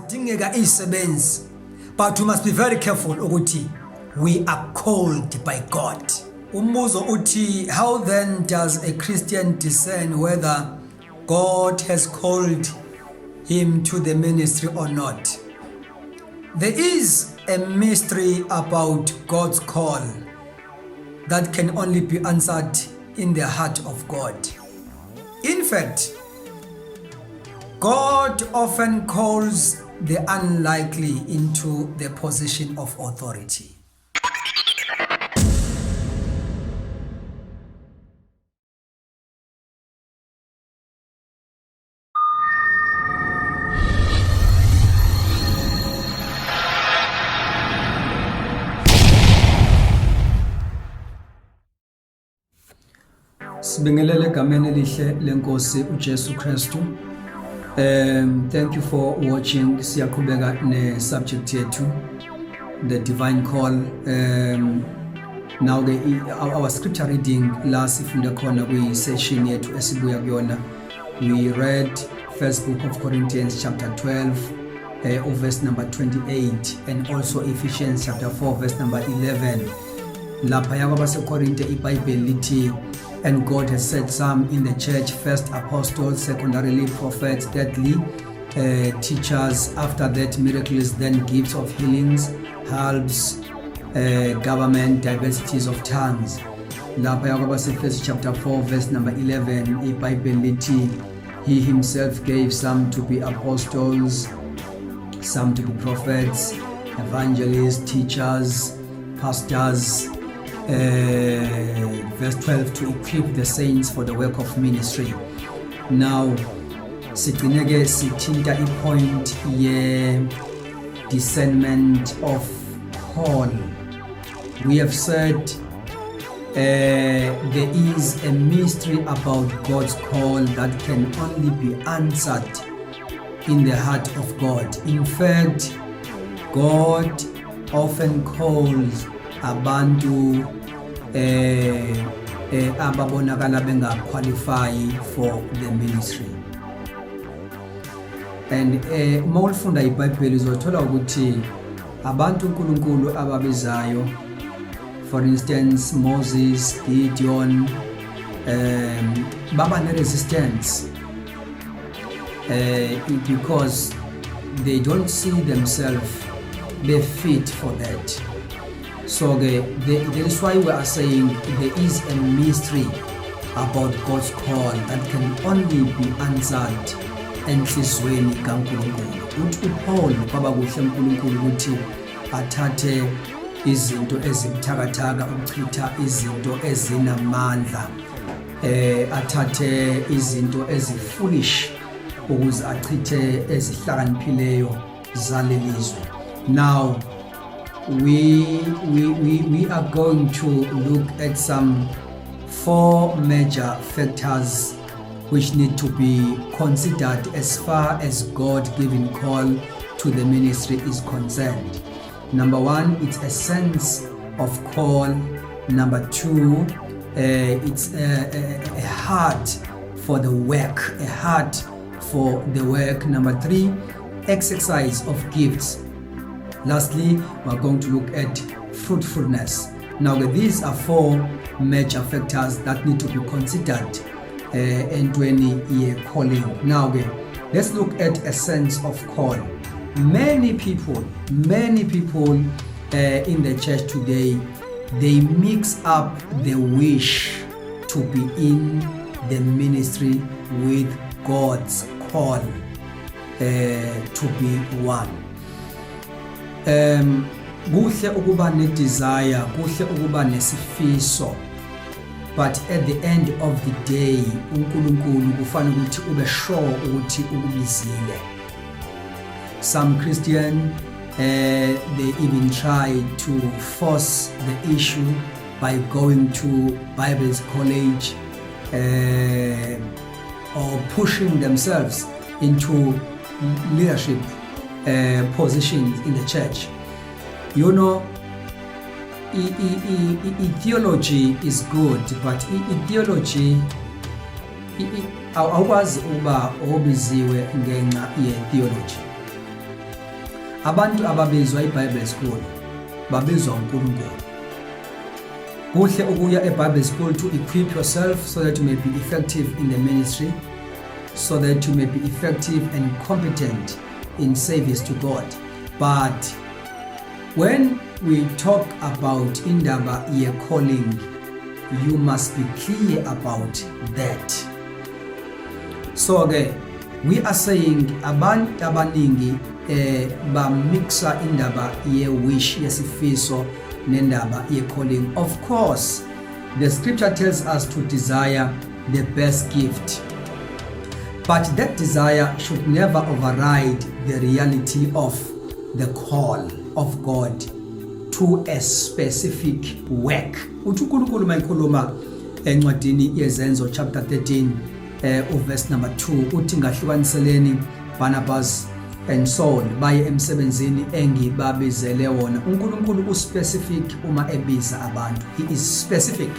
zidingeka izisebenzi, but we must be very careful ukuthi we are called by God. Umbuzo uthi, how then does a Christian discern whether God has called him to the ministry or not? There is a mystery about God's call that can only be answered in the heart of God. In fact, God often calls the unlikely into the position of authority. Sibingelele egameni elihle lenkosi uJesu Kristu. Thank you for watching. Siyaqhubeka ne subject yethu, the divine call. Now our scripture reading last sifunde khona kwi session yethu esibuya kuyona. We read first book of Corinthians chapter 12 verse number 28 and also Ephesians chapter 4 verse number 11. Lapha yakwabase Korinte iBhayibheli lithi, and God has set some in the church, first apostles, secondarily prophets, thirdly teachers, after that miracles, then gifts of healings, helps, government, diversities of tongues. Lapha yakwabase Ephesians chapter 4 verse number 11 iBhayibheli lithi, he himself gave some to be apostles, some to be prophets, evangelists, teachers, pastors, verse 12, to equip the saints for the work of ministry. Now sigcineke sithinta ipoint ye discernment of call. We have said there is a mystery about God's call that can only be answered in the heart of God. In fact, God often calls abantu ababonakala bengaqualify for the ministry. And mawulifunda iBhayibheli uzothola ukuthi abantu uNkulunkulu ababezayo, for instance Moses, Gideon, baba ne-resistance because they don't see themselves they fit for that. So that is why we are saying there is a mystery about God's call that can only be answered enhlizweni kaNkulunkulu. Uthi uPaul kwaba kuhle uNkulunkulu ukuthi athathe izinto ezibuthakathaka ukuchitha izinto ezinamandla, athathe izinto ezifoolish ukuze achithe ezihlakaniphileyo zalelizwe. Now we are going to look at some 4 major factors which need to be considered as far as God-given call to the ministry is concerned. Number 1, it's a sense of call. Number 2, it's a heart for the work, a heart for the work. Number 3, exercise of gifts. Lastly, we're going to look at fruitfulness. Now, these are 4 major factors that need to be considered in 20-year calling. Now, let's look at a sense of call. Many people in the church today, they mix up the wish to be in the ministry with God's call to be one. Kuhle ukuba ne-desire, kuhle ukuba nesifiso, but at the end of the day uNkulunkulu kufanele ukuthi ube sure ukuthi ukubizile. Some Christian they even try to force the issue by going to Bible college or pushing themselves into leadership positions in the church. You know, theology is good, but theology awukwazi uba obiziwe ngenxa ye-theology. abantu ababizwa iBible School babizwa uNkulunkulu. Kuhle ukuya eBible School to equip yourself so that you may be effective in the ministry, so that you may be effective and competent in service to God. But when we talk about indaba ye calling, you must be clear about that. So again, we are saying abantu abaningi ba mixa indaba ye wish yesifiso nendaba ye calling. Of course, the scripture tells us to desire the best gift, but that desire should never override the reality of the call of God to a specific work. Uthi uNkulunkulu mayikhuluma encwadini yezenzo chapter 13 verse number 2 uthi ngahlukaniseleni Barnabas and Saul baye emsebenzini engibabizele wona. uNkulunkulu uspecific uma ebiza abantu. He is specific.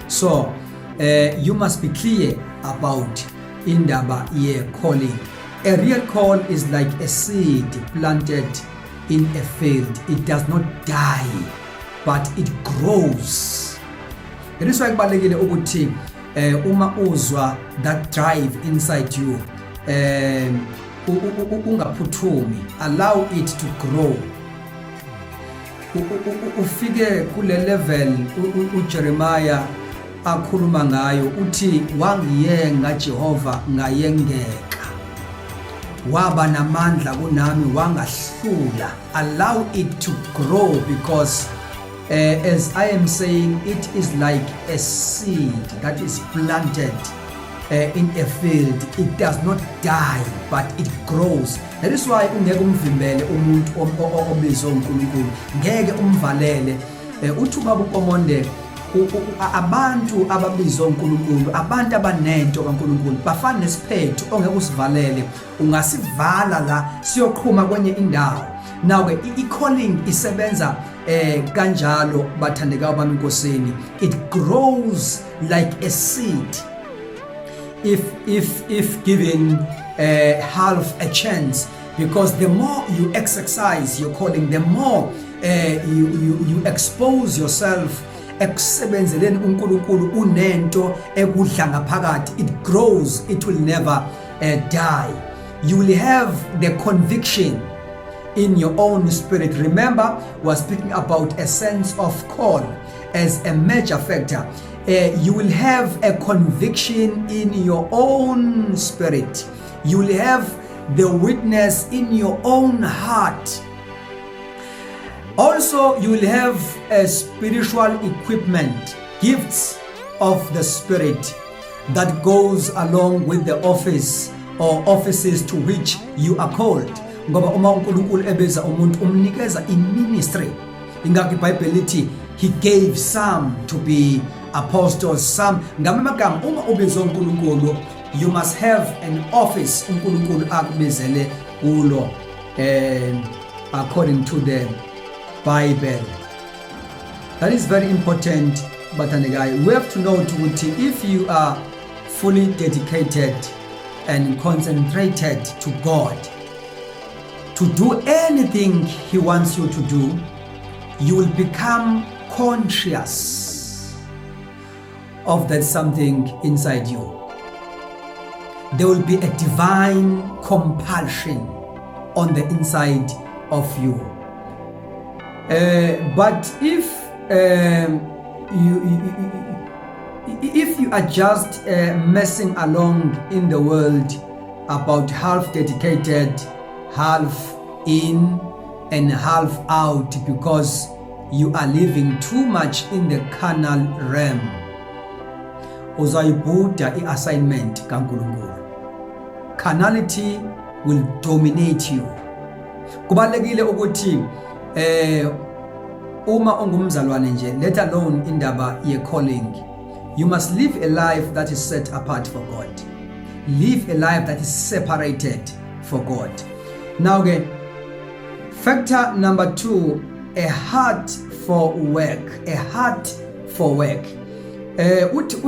So you must be clear about indaba ye calling. A real call is like a seed planted in a field. It does not die, but it grows. It is why kubalekile ukuthi uma uzwa that drive inside you, ungaphuthumi, allow it to grow. Ufike kule level uJeremiah akhuluma ngayo uthi wangiyenga Jehova ngayengeka, waba namandla kunami wangahlula. Allow it to grow, because as I am saying, it is like a seed that is planted in a field. It does not die, but it grows. That is why ungeke umvimbele umuntu obizwa uNkulunkulu, ngeke umvalele. Uthi ubaba uPomonde, abantu ababizwa uNkulunkulu, abantu abanento kaNkulunkulu bafana nesiphethu ongeke usivalele. Ungasivala la siyoqhuma kwenye indawo. Now i-calling isebenza kanjalo bathandekayo bami enkosini. It grows like a seed if given half a chance, because the more you exercise your calling, the more you expose yourself ekusebenzeleni uNkulunkulu unento ekudla ngaphakathi. It grows, it will never die. You will have the conviction in your own spirit. Remember, we're speaking about a sense of call as a major factor. You will have a conviction in your own spirit. You will have the witness in your own heart. Also, you will have a spiritual equipment, gifts of the Spirit that goes along with the office or offices to which you are called. Ngoba uma uNkulunkulu ebeza umuntu umnikeza iministry. Ingakho iBhayibheli lithi he gave some to be apostles, some. Ngamagama uma ubizwa uNkulunkulu, you must have an office uNkulunkulu akubizele kulo according to the Bible. That is very important. But we have to know if you are fully dedicated and concentrated to God, to do anything He wants you to do, you will become conscious of that something inside you. There will be a divine compulsion on the inside of you. But if you are just messing along in the world, about half dedicated, half in and half out, because you are living too much in the carnal realm, uzayibuda i-assignment kaNkulunkulu. Carnality will dominate you. Kubalekile ukuthi uma ungumzalwane nje, let alone indaba ye calling, you must live a life that is set apart for God. Live a life that is separated for God. Now again, factor number 2, a heart for work. A heart for work.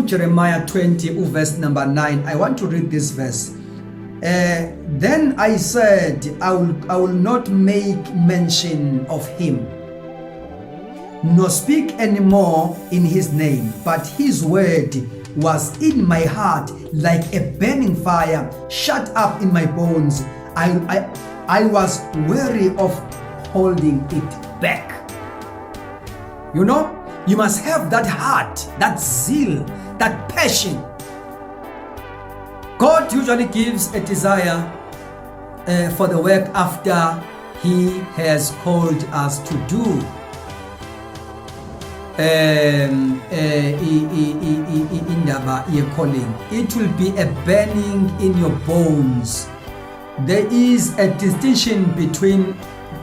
Jeremiah 20 verse number 9. I want to read this verse. Then I said, I will not make mention of him, nor speak anymore in his name, but his word was in my heart like a burning fire, shut up in my bones. I was weary of holding it back. You know, you must have that heart, that zeal, that passion. God usually gives a desire for the work after He has called us to do. Indaba calling, it will be a burning in your bones. There is a distinction between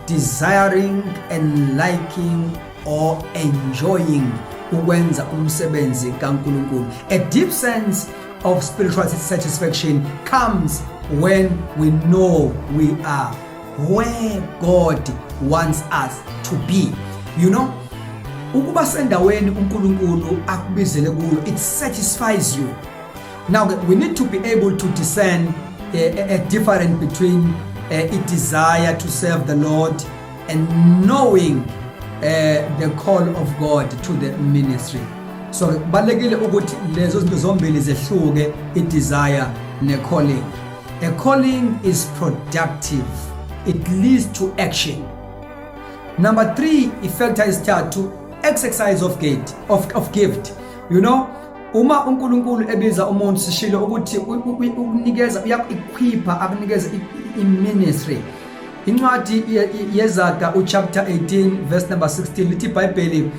desiring and liking or enjoying ukwenza umsebenzi kaNkulunkulu. A deep sense of spiritual satisfaction comes when we know we are where God wants us to be. You know, ukuba sendaweni uNkulunkulu akubizele kuyo, it satisfies you. Now we need to be able to discern a difference between a desire to serve the Lord and knowing the call of God to the ministry. So balekile ukuthi lezo zinto zombili zehluke, i desire ne calling. A calling is productive. It leads to action. Number 3, factor is to exercise of gift. You know, uma uNkulunkulu ebiza umuntu sishilo ukuthi ukunikeza uyakukhipha akunikeza i-ministry. Incwadi yezaga chapter 18 verse number 16 lithi iBhayibheli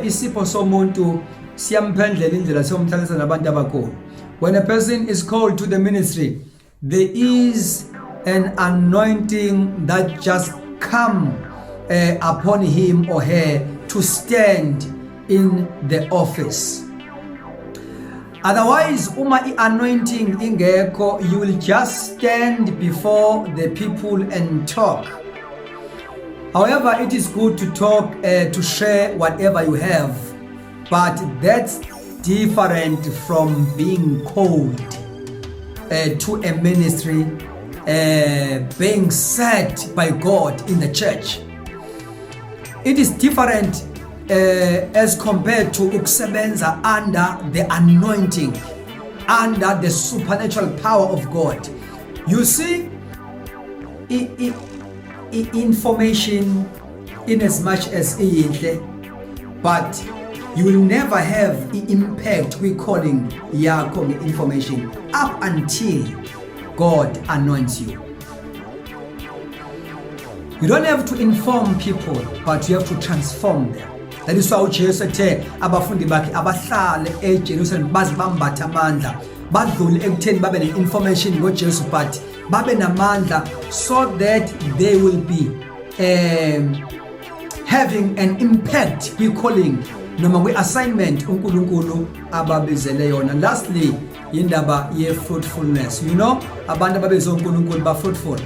isipho somuntu siyamphendlela indlela somthlalisa nabantu abakhona. When a person is called to the ministry, there is an anointing that just come upon him or her to stand in the office. Otherwise, uma anointing ingekho, you will just stand before the people and talk. However, it is good to talk, to share whatever you have, but that's different from being called to a ministry, being set by God in the church. It is different as compared to ukusebenza under the anointing, under the supernatural power of God. You see, information in as much as iyinhle, but you will never have the impact we calling yakho information up until God anoints you. You don't have to inform people, but you have to transform them. That is why uJesu ethe abafundi bakhe abahlale eJerusalem bazibambatha amandla, badlule ekutheni babe ne-information ngoJesu, but babe namandla so that they will be having an impact kwi-calling noma kwi-assignment uNkulunkulu ababizele yona. Lastly, indaba ye-fruitfulness. You know, abantu ababizwe uNkulunkulu ba-fruitful.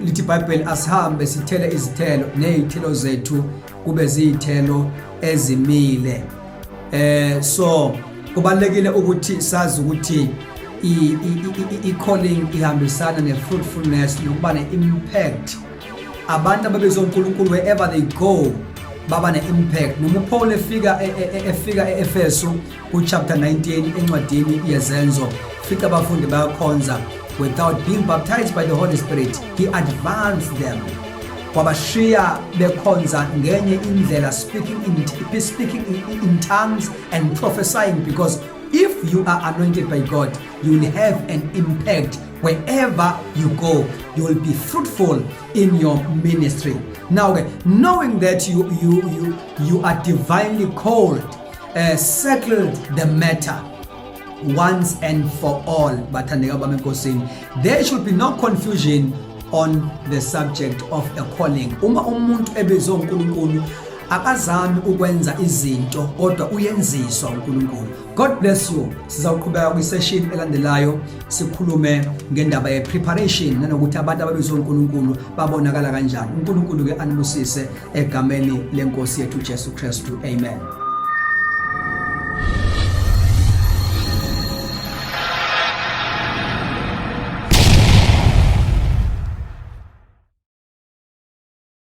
Lithi iBhayibheli asihambe sithele izithelo nezithelo zethu kube ziyithelo ezimile. So kubalekile ukuthi sazi ukuthi i-calling ihambisana ne-fruitfulness nokuba ne-impact. Abantu ababizwe uNkulunkulu wherever they go baba ne-impact. Noma uPaul efika e-Efeso chapter 19 encwadini yezenzo, fika abafundi bayakhonza without being baptized by the Holy Spirit. He advanced them. Kwabashiya bekhonza ngenye indlela, speaking in tongues and prophesying, because if you are anointed by God, you will have an impact wherever you go. You will be fruitful in your ministry. Now, knowing that you are divinely called, settled the matter once and for all. There should be no confusion on the subject of a calling. Uma umuntu ebizwe uNkulunkulu akazami ukwenza izinto kodwa uyenziswa uNkulunkulu. God bless you. Sizawuqhubeka kwi-session elandelayo sikhulume ngendaba ye-preparation nanokuthi abantu ababizwe uNkulunkulu babonakala kanjani. uNkulunkulu ke anibusise egameni lenkosi yethu Jesu Kristu. Amen.